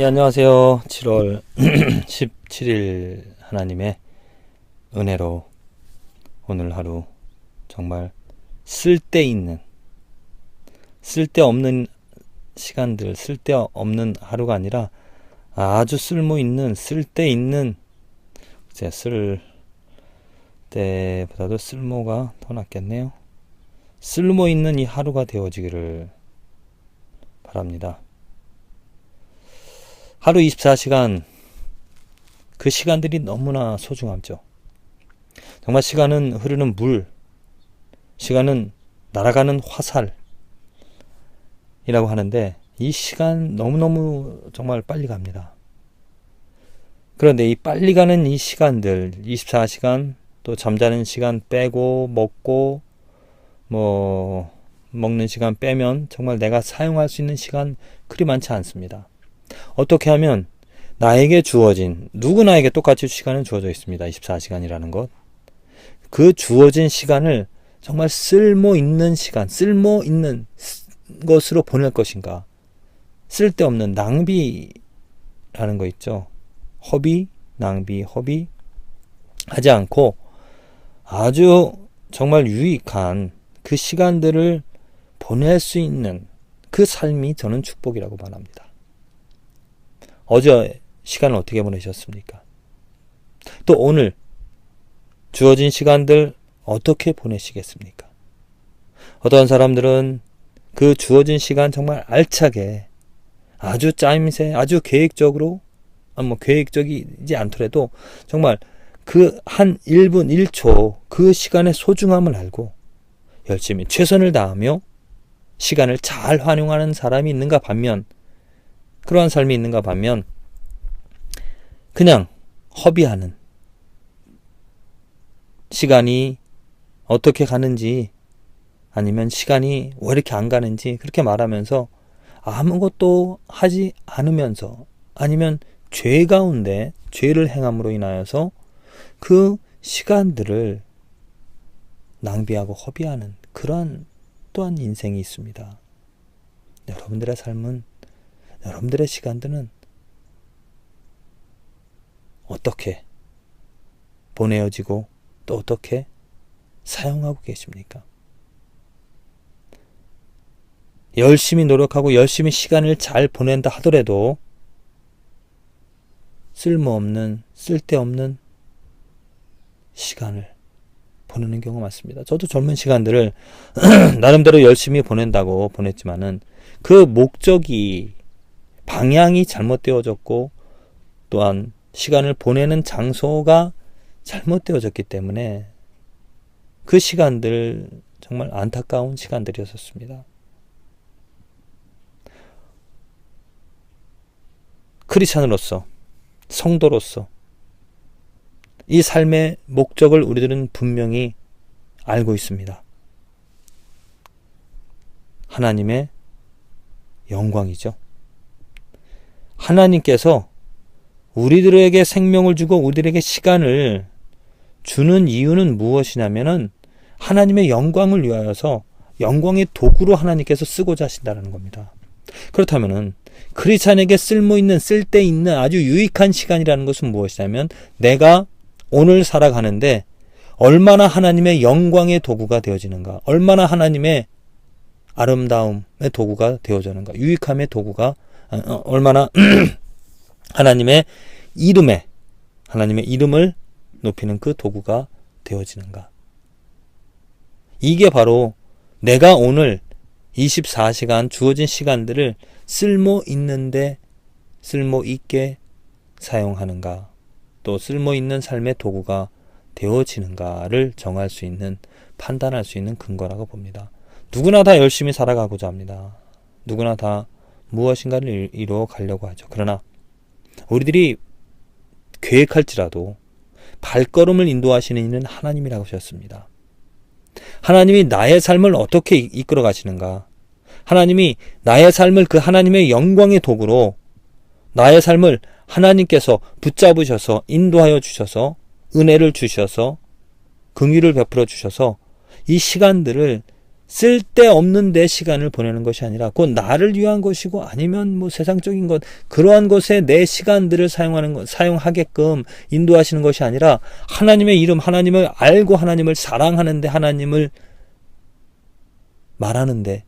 예, 안녕하세요. 7월 17일 하나님의 은혜로 오늘 하루 정말 쓸데있는, 쓸데없는 시간들, 쓸데없는 하루가 아니라 아주 쓸모있는, 쓸데있는, 이제 쓸 때보다도 쓸모가 더 낫겠네요. 쓸모있는 이 하루가 되어지기를 바랍니다. 하루 24시간, 그 시간들이 너무나 소중하죠. 정말 시간은 흐르는 물, 시간은 날아가는 화살이라고 하는데 이 시간 너무너무 정말 빨리 갑니다. 그런데 이 빨리 가는 이 시간들, 24시간, 또 잠자는 시간 빼고 먹고 먹는 시간 빼면 정말 내가 사용할 수 있는 시간 그리 많지 않습니다. 어떻게 하면 나에게 주어진, 누구나에게 똑같이 시간은 주어져 있습니다. 24시간이라는 것. 그 주어진 시간을 정말 쓸모있는 시간, 쓸모있는 것으로 보낼 것인가. 쓸데없는 낭비라는 거 있죠. 허비, 낭비, 허비 하지 않고 아주 정말 유익한 그 시간들을 보낼 수 있는 그 삶이 저는 축복이라고 말합니다. 어제 시간을 어떻게 보내셨습니까? 또 오늘 주어진 시간들 어떻게 보내시겠습니까? 어떤 사람들은 그 주어진 시간 정말 알차게 아주 짜임새, 아주 계획적으로, 계획적이지 않더라도 정말 그 한 1분 1초 그 시간의 소중함을 알고 열심히 최선을 다하며 시간을 잘 활용하는 사람이 있는가 반면, 그러한 삶이 있는가 반면 그냥 허비하는, 시간이 어떻게 가는지 아니면 시간이 왜 이렇게 안 가는지 그렇게 말하면서 아무것도 하지 않으면서 아니면 죄 가운데 죄를 행함으로 인하여서 그 시간들을 낭비하고 허비하는 그런 또한 인생이 있습니다. 여러분들의 삶은, 여러분들의 시간들은 어떻게 보내어지고 또 어떻게 사용하고 계십니까? 열심히 노력하고 열심히 시간을 잘 보낸다 하더라도 쓸모없는, 쓸데없는 시간을 보내는 경우가 많습니다. 저도 젊은 시간들을 나름대로 열심히 보낸다고 보냈지만은 그 목적이, 방향이 잘못되어졌고 또한 시간을 보내는 장소가 잘못되어졌기 때문에 그 시간들 정말 안타까운 시간들이었습니다. 크리스찬으로서, 성도로서 이 삶의 목적을 우리들은 분명히 알고 있습니다. 하나님의 영광이죠. 하나님께서 우리들에게 생명을 주고 우리들에게 시간을 주는 이유는 무엇이냐면은 하나님의 영광을 위하여서 영광의 도구로 하나님께서 쓰고자 하신다는 겁니다. 그렇다면은 크리스찬에게 쓸모있는, 쓸데있는 아주 유익한 시간이라는 것은 무엇이냐면 내가 오늘 살아가는데 얼마나 하나님의 영광의 도구가 되어지는가, 얼마나 하나님의 아름다움의 도구가 되어지는가, 유익함의 도구가 얼마나 하나님의 이름을 높이는 그 도구가 되어지는가. 이게 바로 내가 오늘 24시간 주어진 시간들을 쓸모있는데 쓸모있게 사용하는가, 또 쓸모있는 삶의 도구가 되어지는가를 정할 수 있는, 판단할 수 있는 근거라고 봅니다. 누구나 다 열심히 살아가고자 합니다. 누구나 다 무엇인가를 이루어 가려고 하죠. 그러나 우리들이 계획할지라도 발걸음을 인도하시는 이는 하나님이라고 하셨습니다. 하나님이 나의 삶을 어떻게 이끌어 가시는가, 하나님이 나의 삶을 그 하나님의 영광의 도구로 나의 삶을 하나님께서 붙잡으셔서 인도하여 주셔서 은혜를 주셔서 긍휼을 베풀어 주셔서 이 시간들을 쓸데없는 내 시간을 보내는 것이 아니라 곧 나를 위한 것이고 아니면 뭐 세상적인 것, 그러한 것에 내 시간들을 사용하게끔 인도하시는 것이 아니라 하나님의 이름, 하나님을 알고 하나님을 사랑하는데, 하나님을 말하는데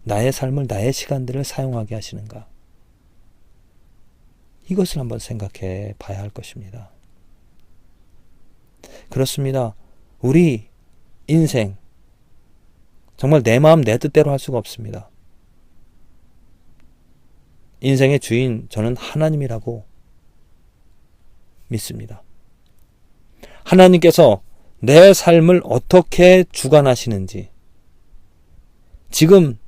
나의 삶을, 나의 시간들을 사용하게 하시는가? 이것을 한번 생각해 봐야 할 것입니다. 그렇습니다. 우리 인생 정말 내 마음 내 뜻대로 할 수가 없습니다. 인생의 주인 저는 하나님이라고 믿습니다. 하나님께서 내 삶을 어떻게 주관하시는지, 지금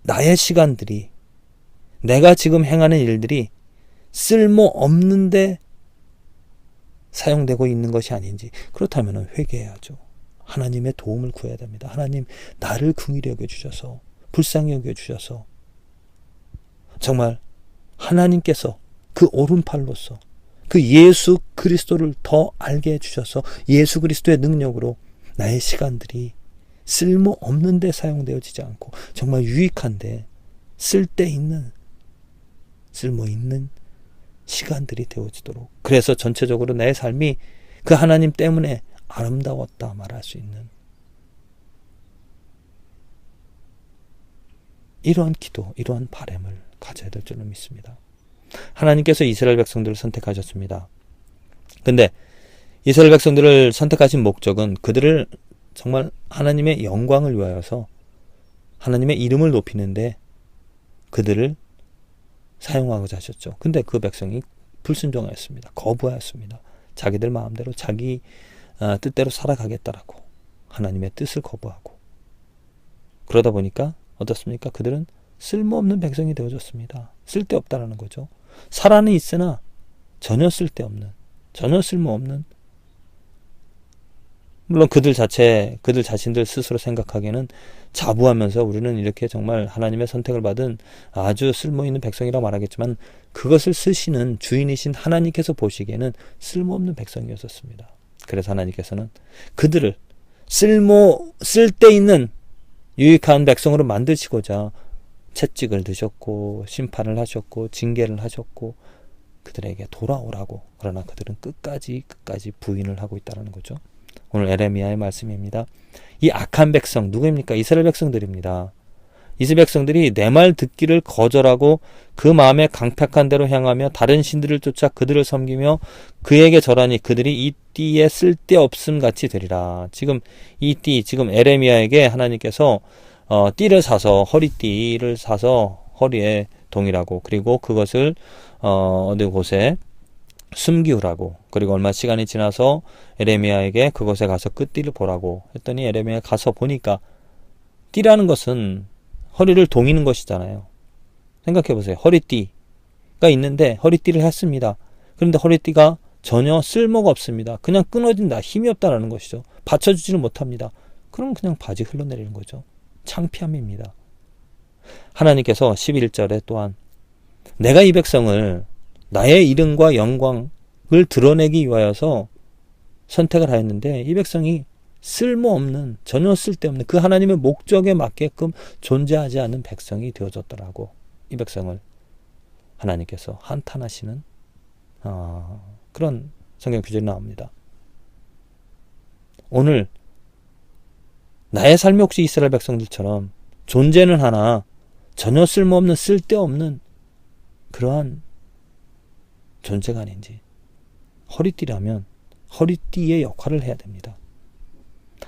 나의 시간들이, 내가 지금 행하는 일들이 쓸모없는데 사용되고 있는 것이 아닌지, 그렇다면 회개해야죠. 하나님의 도움을 구해야 됩니다. 하나님, 나를 긍휼히 여겨주셔서, 불쌍히 여겨주셔서 정말 하나님께서 그 오른팔로서 그 예수 그리스도를 더 알게 해주셔서 예수 그리스도의 능력으로 나의 시간들이 쓸모없는 데 사용되어지지 않고 정말 유익한데 쓸데있는, 쓸모있는 시간들이 되어지도록, 그래서 전체적으로 내 삶이 그 하나님 때문에 아름다웠다 말할 수 있는 이러한 기도, 이러한 바람을 가져야 될 줄로 믿습니다. 하나님께서 이스라엘 백성들을 선택하셨습니다. 근데 이스라엘 백성들을 선택하신 목적은 그들을 정말 하나님의 영광을 위하여서 하나님의 이름을 높이는데 그들을 사용하고자 하셨죠. 근데 그 백성이 불순종하였습니다. 거부하였습니다. 자기들 마음대로 자기 뜻대로 살아가겠다라고 하나님의 뜻을 거부하고, 그러다 보니까 어떻습니까? 그들은 쓸모없는 백성이 되어졌습니다. 쓸데없다라는 거죠. 살아는 있으나 전혀 쓸데없는, 전혀 쓸모없는, 물론 그들 자신들 스스로 생각하기에는 자부하면서 우리는 이렇게 정말 하나님의 선택을 받은 아주 쓸모있는 백성이라고 말하겠지만, 그것을 쓰시는 주인이신 하나님께서 보시기에는 쓸모없는 백성이었었습니다. 그래서 하나님께서는 그들을 쓸데있는 유익한 백성으로 만드시고자 채찍을 드셨고 심판을 하셨고 징계를 하셨고 그들에게 돌아오라고, 그러나 그들은 끝까지 부인을 하고 있다는 거죠. 오늘 에레미야의 말씀입니다. 이 악한 백성 누구입니까? 이스라엘 백성들입니다. 이스라엘 백성들이 내 말 듣기를 거절하고 그 마음에 강팍한 대로 향하며 다른 신들을 쫓아 그들을 섬기며 그에게 절하니 그들이 이 띠에 쓸데없음 같이 되리라. 지금 이 띠, 지금 에레미야에게 하나님께서 띠를 사서, 허리띠를 사서 허리에 동일하고, 그리고 그것을 어느 곳에 숨기우라고, 그리고 얼마 시간이 지나서 에레미야에게 그곳에 가서 끝띠를 보라고 했더니 에레미야 가서 보니까 띠라는 것은 허리를 동이는 것이잖아요. 생각해 보세요. 허리띠가 있는데 허리띠를 했습니다. 그런데 허리띠가 전혀 쓸모가 없습니다. 그냥 끊어진다, 힘이 없다라는 것이죠. 받쳐주지를 못합니다. 그럼 그냥 바지 흘러내리는 거죠. 창피함입니다. 하나님께서 11절에 또한 내가 이 백성을 나의 이름과 영광을 드러내기 위하여서 선택을 하였는데 이 백성이 쓸모없는, 전혀 쓸데없는, 그 하나님의 목적에 맞게끔 존재하지 않는 백성이 되어졌더라고. 이 백성을 하나님께서 한탄하시는 그런 성경 구절이 나옵니다. 오늘 나의 삶이 혹시 이스라엘 백성들처럼 존재는 하나 전혀 쓸모없는, 쓸데없는 그러한 존재가 아닌지, 허리띠라면 허리띠의 역할을 해야 됩니다.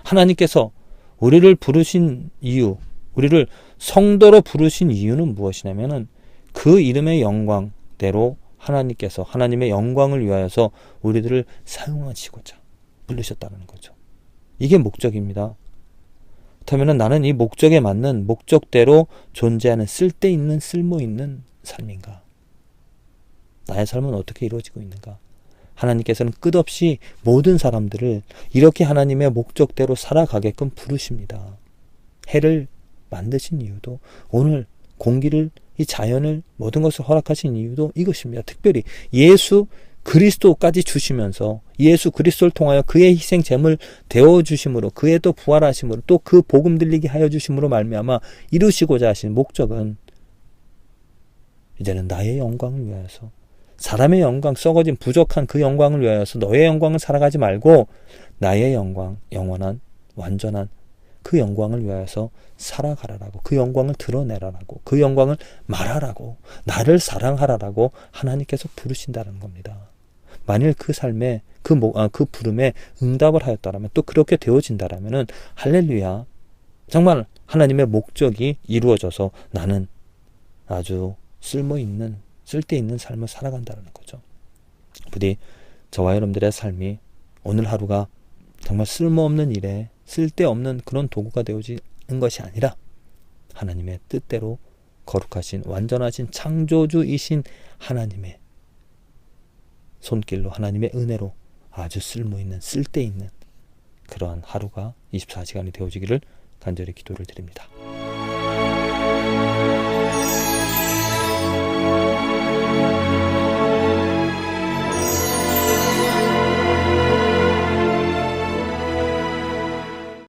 하나님께서 우리를 부르신 이유, 우리를 성도로 부르신 이유는 무엇이냐면은 그 이름의 영광대로 하나님께서 하나님의 영광을 위하여서 우리들을 사용하시고자 부르셨다는 거죠. 이게 목적입니다. 그렇다면 나는 이 목적에 맞는 목적대로 존재하는 쓸데있는, 쓸모있는 삶인가? 나의 삶은 어떻게 이루어지고 있는가? 하나님께서는 끝없이 모든 사람들을 이렇게 하나님의 목적대로 살아가게끔 부르십니다. 해를 만드신 이유도, 오늘 공기를, 이 자연을, 모든 것을 허락하신 이유도 이것입니다. 특별히 예수 그리스도까지 주시면서 예수 그리스도를 통하여 그의 희생 제물 되어 주심으로 그의 또 부활하심으로 또 그 복음 들리게 하여 주심으로 말미암아 이루시고자 하신 목적은 이제는 나의 영광을 위하여서, 사람의 영광, 썩어진 부족한 그 영광을 위하여서 너의 영광을 살아가지 말고 나의 영광, 영원한 완전한 그 영광을 위하여서 살아가라라고, 그 영광을 드러내라라고, 그 영광을 말하라고, 나를 사랑하라라고 하나님께서 부르신다는 겁니다. 만일 그 삶에 그 부름에 응답을 하였다라면, 또 그렇게 되어진다라면은 할렐루야, 정말 하나님의 목적이 이루어져서 나는 아주 쓸데있는 삶을 살아간다는 거죠. 부디 저와 여러분들의 삶이 오늘 하루가 정말 쓸모없는 일에 쓸데없는 그런 도구가 되어지는 것이 아니라 하나님의 뜻대로 거룩하신 완전하신 창조주이신 하나님의 손길로, 하나님의 은혜로 아주 쓸모있는 쓸데있는 그러한 하루가 24시간이 되어지기를 간절히 기도를 드립니다.